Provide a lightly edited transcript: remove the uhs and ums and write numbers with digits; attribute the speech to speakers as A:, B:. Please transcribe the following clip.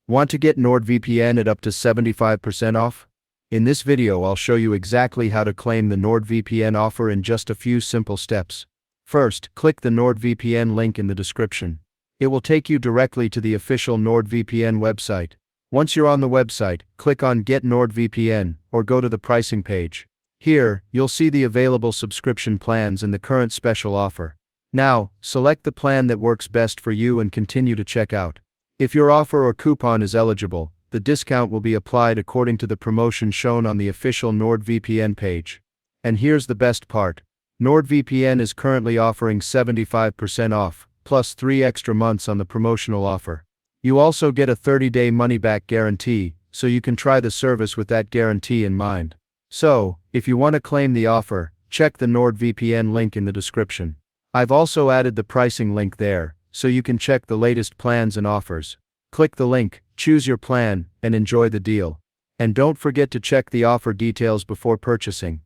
A: Want to get NordVPN at up to 75% off? In this video I'll show you exactly how to claim the NordVPN offer in just a few simple steps. First, click the NordVPN link in the description. It will take you directly to the official NordVPN website. Once you're on the website, click on Get NordVPN, or go to the pricing page. Here, you'll see the available subscription plans and the current special offer. Now, select the plan that works best for you and continue to check out. If your offer or coupon is eligible, the discount will be applied according to the promotion shown on the official NordVPN page. And here's the best part. NordVPN is currently offering 75% off, plus 3 extra months on the promotional offer. You also get a 30-day money-back guarantee, so you can try the service with that guarantee in mind. So, if you want to claim the offer, check the NordVPN link in the description. I've also added the pricing link there, so you can check the latest plans and offers. Click the link, choose your plan, and enjoy the deal. And don't forget to check the offer details before purchasing.